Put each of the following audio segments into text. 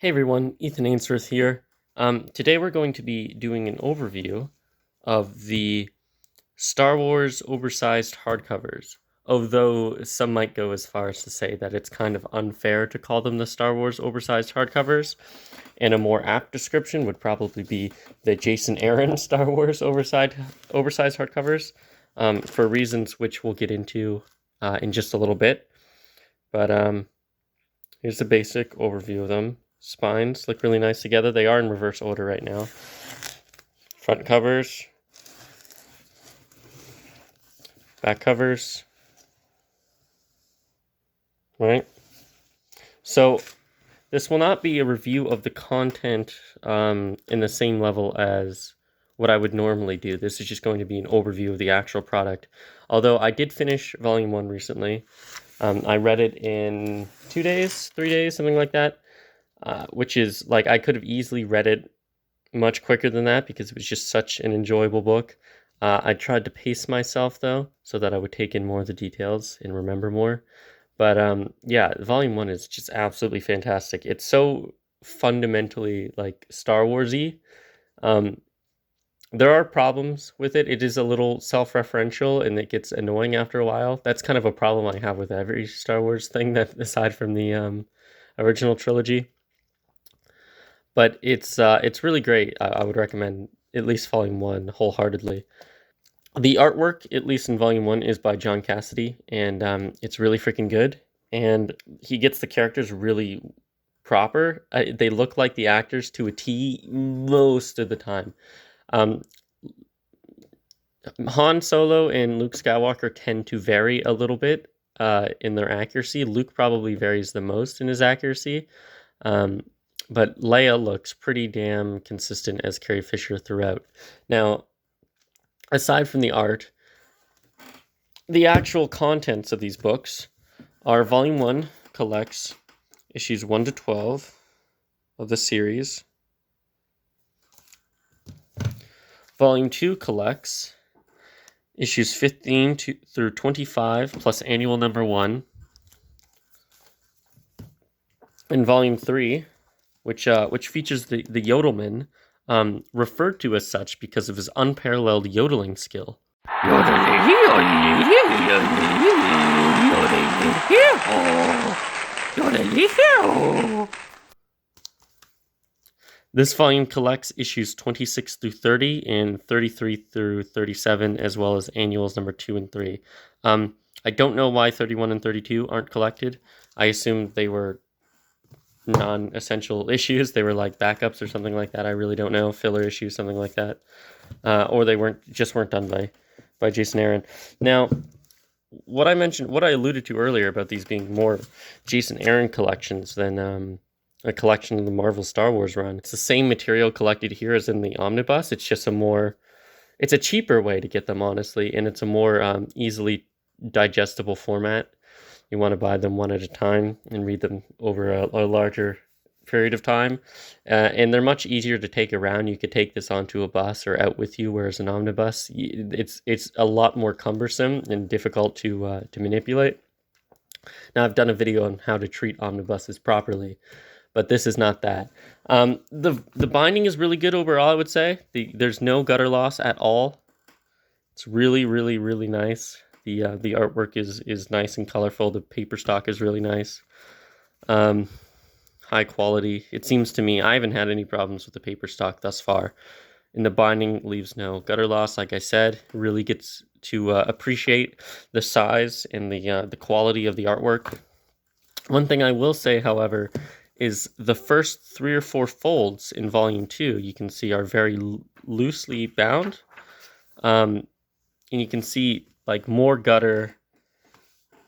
Hey everyone, Ethan Ainsworth here. Today we're going to be doing an overview of the Star Wars oversized hardcovers, although some might go as far as to say that it's kind of unfair to call them the Star Wars oversized hardcovers, and a more apt description would probably be the Jason Aaron Star Wars oversized hardcovers, for reasons which we'll get into in just a little bit. But here's the basic overview of them. Spines look really nice together. They are in reverse order right now. Front covers. Back covers. Right? So, this will not be a review of the content in the same level as what I would normally do. This is just going to be an overview of the actual product. Although I did finish Volume 1 recently. I read it in 2 days, 3 days, something like that. Which is, like, I could have easily read it much quicker than that because it was just such an enjoyable book. I tried to pace myself, though, so that I would take in more of the details and remember more. But, yeah, Volume 1 is just absolutely fantastic. It's so fundamentally, like, Star Wars-y. There are problems with it. It is a little self-referential, and it gets annoying after a while. That's kind of a problem I have with every Star Wars thing, that aside from the original trilogy. But it's really great. I would recommend at least Volume 1 wholeheartedly. The artwork, at least in Volume 1, is by John Cassidy, and it's really freaking good. And he gets the characters really proper. They look like the actors to a T most of the time. Han Solo and Luke Skywalker tend to vary a little bit in their accuracy. Luke probably varies the most in his accuracy. But Leia looks pretty damn consistent as Carrie Fisher throughout. Now, aside from the art, the actual contents of these books are Volume 1 collects issues 1 to 12 of the series. Volume 2 collects issues 15 through 25 plus annual number 1. And Volume 3, which features the Yodelman, referred to as such because of his unparalleled yodeling skill. This volume collects issues 26 through 30 and 33 through 37, as well as annuals number 2 and 3. I don't know why 31 and 32 aren't collected. I assume they were non-essential issues. They were like backups or something like that. I really don't know. Filler issues, something like that. Or they weren't done by Jason Aaron. Now, what I alluded to earlier about these being more Jason Aaron collections than a collection of the Marvel Star Wars run. It's the same material collected here as in the Omnibus. It's just it's a cheaper way to get them, honestly, and it's a more easily digestible format. You want to buy them one at a time and read them over a larger period of time. And they're much easier to take around. You could take this onto a bus or out with you, whereas an omnibus, it's a lot more cumbersome and difficult to manipulate. Now, I've done a video on how to treat omnibuses properly, but this is not that. The binding is really good overall, I would say. There's no gutter loss at all. It's really, really, really nice. The artwork is nice and colorful. The paper stock is really nice. High quality. It seems to me, I haven't had any problems with the paper stock thus far. And the binding leaves no gutter loss, like I said. Really gets to appreciate the size and the quality of the artwork. One thing I will say, however, is the first 3 or 4 folds in Volume 2, you can see, are very loosely bound. And you can see like more gutter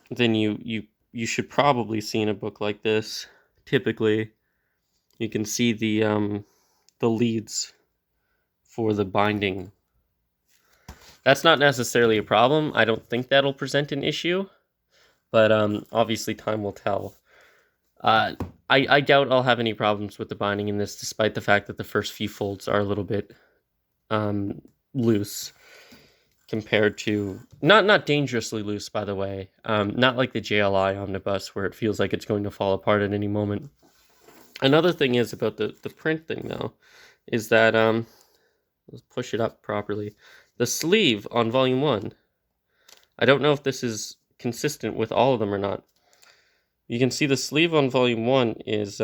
than you should probably see in a book like this. Typically, you can see the leads for the binding. That's not necessarily a problem. I don't think that'll present an issue, but obviously time will tell. I doubt I'll have any problems with the binding in this, despite the fact that the first few folds are a little bit loose. Compared to not dangerously loose, by the way, not like the JLI Omnibus where it feels like it's going to fall apart at any moment. Another thing is about the print thing, though, is that, let's push it up properly. The sleeve on volume 1, I don't know if this is consistent with all of them or not. You can see the sleeve on volume 1 is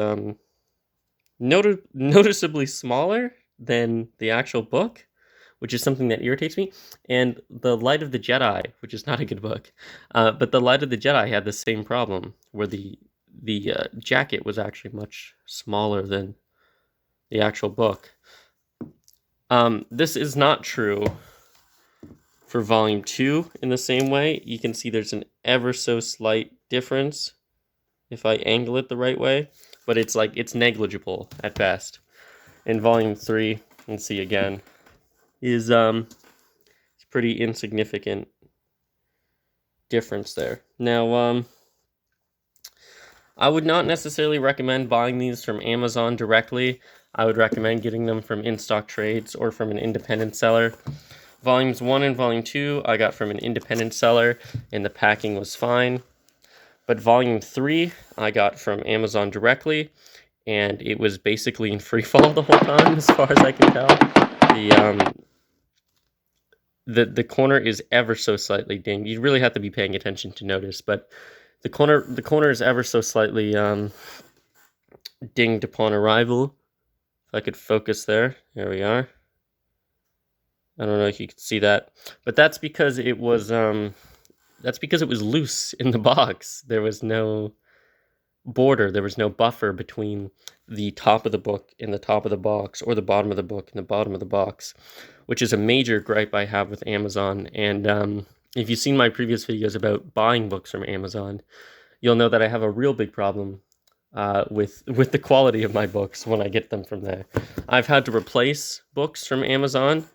noticeably smaller than the actual book, which is something that irritates me. And The Light of the Jedi, which is not a good book, but The Light of the Jedi had the same problem, where the jacket was actually much smaller than the actual book. This is not true for volume 2 in the same way. You can see there's an ever so slight difference if I angle it the right way, but it's negligible at best. In volume 3, you can see again, is it's pretty insignificant difference there. Now, I would not necessarily recommend buying these from Amazon directly. I would recommend getting them from in-stock trades or from an independent seller. Volumes 1 and Volume 2 I got from an independent seller, and the packing was fine. But Volume 3 I got from Amazon directly, and it was basically in free fall the whole time, as far as I can tell. The corner is ever so slightly dinged. You really have to be paying attention to notice, but the corner is ever so slightly dinged upon arrival. If I could focus there. There we are. I don't know if you can see that, but that's because it was loose in the box. There was no border, there was no buffer between the top of the book and the top of the box, or the bottom of the book and the bottom of the box, which is a major gripe I have with Amazon. And if you've seen my previous videos about buying books from Amazon, you'll know that I have a real big problem with the quality of my books when I get them from there. I've had to replace books from Amazon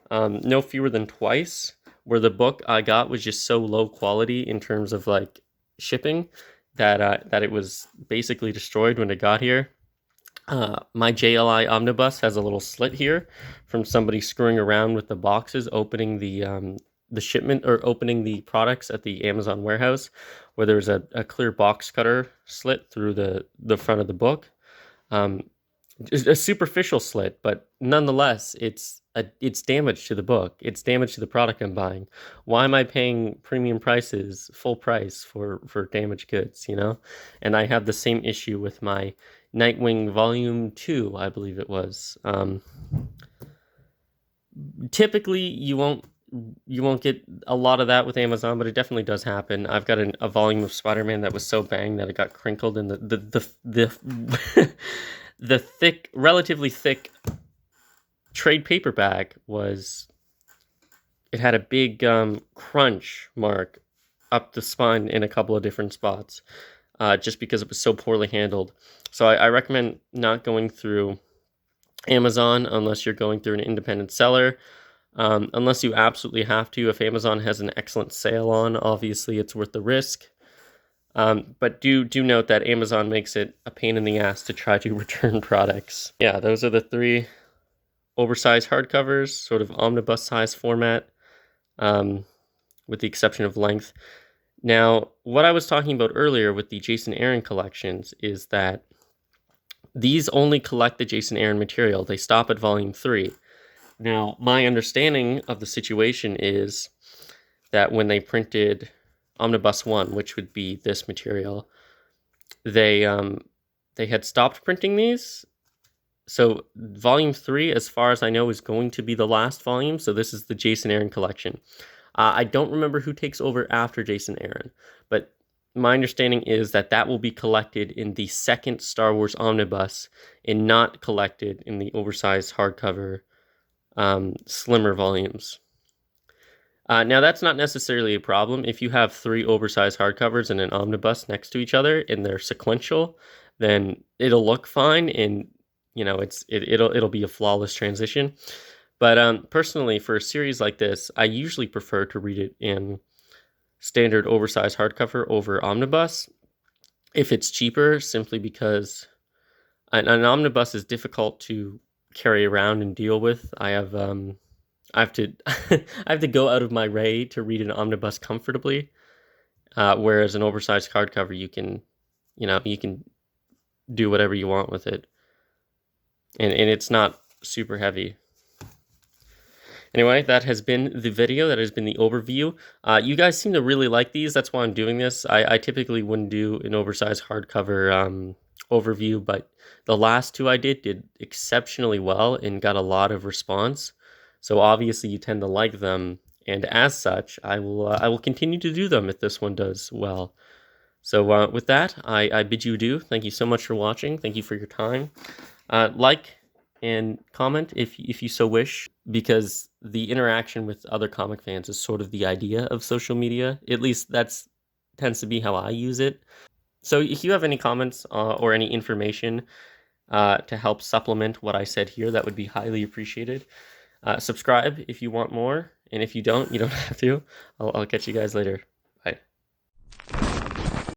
no fewer than twice, where the book I got was just so low quality in terms of like shipping that it was basically destroyed when it got here. My JLI Omnibus has a little slit here from somebody screwing around with the boxes, opening the shipment, or opening the products at the Amazon warehouse, where there's a clear box cutter slit through the front of the book. A superficial slit, but nonetheless, it's damage to the book. It's damage to the product I'm buying. Why am I paying premium prices, full price for damaged goods, you know? And I have the same issue with my Nightwing Volume 2, I believe it was. Typically, you won't get a lot of that with Amazon, but it definitely does happen. I've got a volume of Spider-Man that was so banged that it got crinkled, and the the thick, relatively thick trade paperback it had a big crunch mark up the spine in a couple of different spots, just because it was so poorly handled. So I recommend not going through Amazon unless you're going through an independent seller. Unless you absolutely have to. If Amazon has an excellent sale on, obviously it's worth the risk. But do note that Amazon makes it a pain in the ass to try to return products. Yeah, those are the 3 oversized hardcovers, sort of omnibus size format, with the exception of length. Now, what I was talking about earlier with the Jason Aaron collections is that these only collect the Jason Aaron material. They stop at volume 3. Now, my understanding of the situation is that when they printed Omnibus 1, which would be this material, they had stopped printing these. So volume 3, as far as I know, is going to be the last volume. So this is the Jason Aaron collection. I don't remember who takes over after Jason Aaron, but my understanding is that will be collected in the second Star Wars Omnibus and not collected in the oversized hardcover slimmer volumes. Now, that's not necessarily a problem. If you have 3 oversized hardcovers and an omnibus next to each other and they're sequential, then it'll look fine, and you know it'll be a flawless transition. But personally, for a series like this, I usually prefer to read it in standard oversized hardcover over omnibus if it's cheaper, simply because an omnibus is difficult to carry around and deal with. I have to I have to go out of my way to read an omnibus comfortably, whereas an oversized hardcover you can do whatever you want with it. And it's not super heavy. Anyway, that has been the video. That has been the overview. You guys seem to really like these. That's why I'm doing this. I typically wouldn't do an oversized hardcover overview, but the last two I did exceptionally well and got a lot of response. So obviously you tend to like them, and as such, I will continue to do them if this one does well. So with that, I bid you adieu. Thank you so much for watching. Thank you for your time. Like and comment if you so wish, because the interaction with other comic fans is sort of the idea of social media. At least that's tends to be how I use it. So if you have any comments or any information to help supplement what I said here, that would be highly appreciated. Subscribe if you want more, and if you don't have to. I'll catch you guys later.